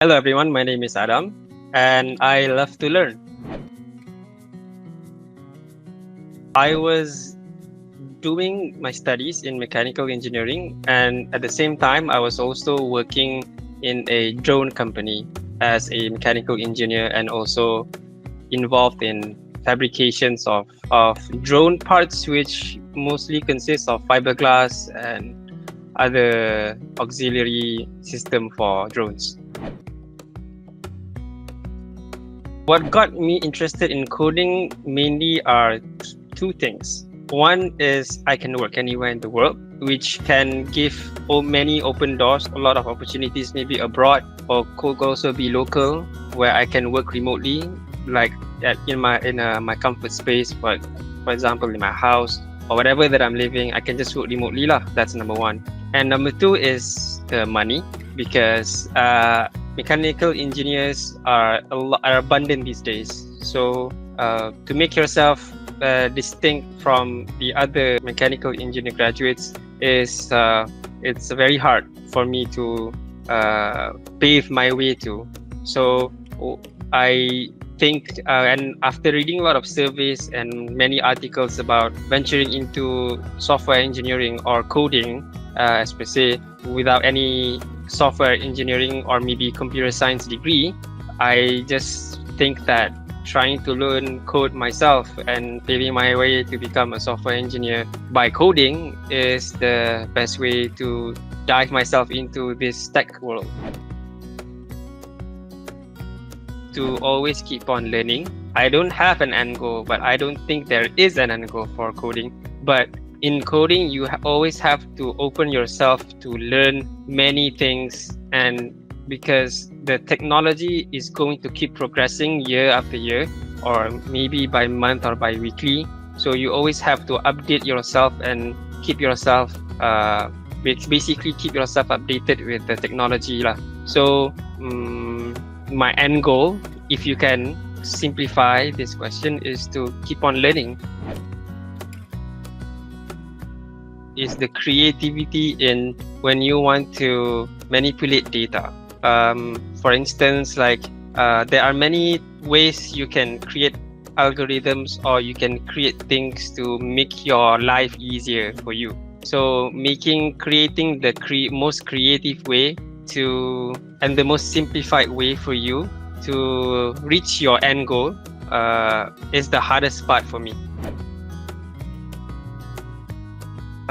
Hello everyone, my name is Adam and I love to learn. I was doing my studies in mechanical engineering and at the same time I was also working in a drone company as a mechanical engineer and also involved in fabrications of drone parts which mostly consist of fiberglass and other auxiliary system for drones. What got me interested in coding mainly are two things. One is I can work anywhere in the world, which can give many open doors, a lot of opportunities, maybe abroad or could also be local, where I can work remotely, like my comfort space, for example, in my house or whatever that I'm living, I can just work remotely lah. That's number one. And number two is the money, because mechanical engineers are abundant these days. So to make yourself distinct from the other mechanical engineer graduates is it's very hard for me to pave my way to. So I think, and after reading a lot of surveys and many articles about venturing into software engineering or coding, as per se, without any software engineering or maybe computer science degree, I just think that trying to learn code myself and paving my way to become a software engineer by coding is the best way to dive myself into this tech world. To always keep on learning. I don't have an end goal, but I don't think there is an end goal for coding. But in coding, you always have to open yourself to learn many things, and because the technology is going to keep progressing year after year, or maybe by month or by weekly. So you always have to update yourself and keep yourself basically keep yourself updated with the technology lah. So my end goal, if you can simplify this question, is to keep on learning. Is the creativity in when you want to manipulate data. For instance, like there are many ways you can create algorithms or you can create things to make your life easier for you. So creating the most creative way and the most simplified way for you to reach your end goal is the hardest part for me.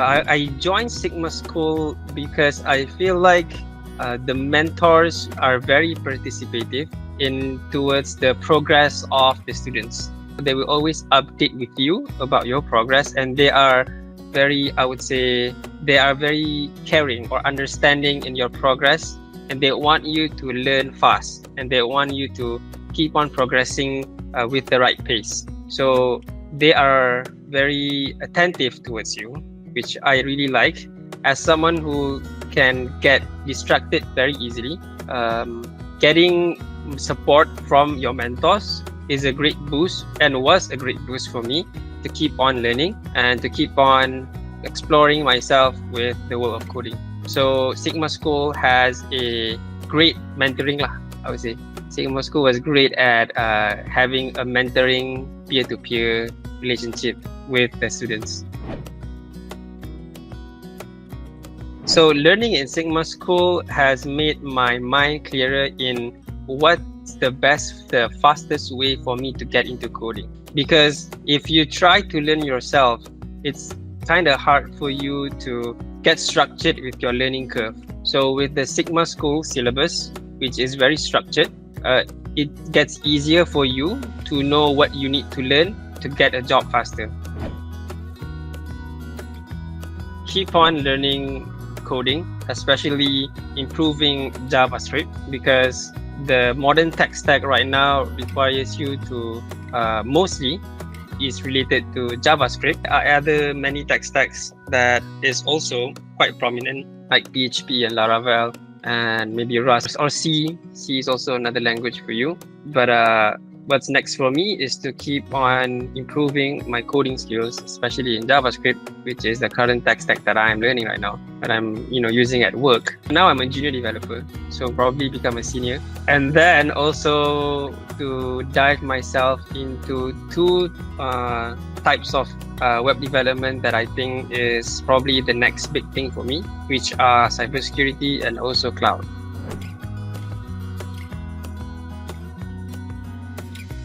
I joined Sigma School because I feel like the mentors are very participative towards the progress of the students. They will always update with you about your progress, and they are very, I would say, they are very caring or understanding in your progress, and they want you to learn fast, and they want you to keep on progressing with the right pace. So they are very attentive towards you, which I really like. As someone who can get distracted very easily, getting support from your mentors is a great boost and was a great boost for me to keep on learning and to keep on exploring myself with the world of coding. So Sigma School has a great mentoring lah, I would say. Sigma School was great at having a mentoring peer-to-peer relationship with the students. So learning in Sigma School has made my mind clearer in what's the fastest way for me to get into coding. Because if you try to learn yourself, it's kind of hard for you to get structured with your learning curve. So with the Sigma School syllabus, which is very structured, it gets easier for you to know what you need to learn to get a job faster. Keep on learning coding, especially improving JavaScript, because the modern tech stack right now requires you to mostly is related to JavaScript. Other many tech stacks that is also quite prominent, like PHP and Laravel and maybe Rust or C. C is also another language for you. But what's next for me is to keep on improving my coding skills, especially in JavaScript, which is the current tech stack that I'm learning right now, that I'm using at work. Now I'm a junior developer, so probably become a senior. And then also to dive myself into two types of web development that I think is probably the next big thing for me, which are cybersecurity and also cloud.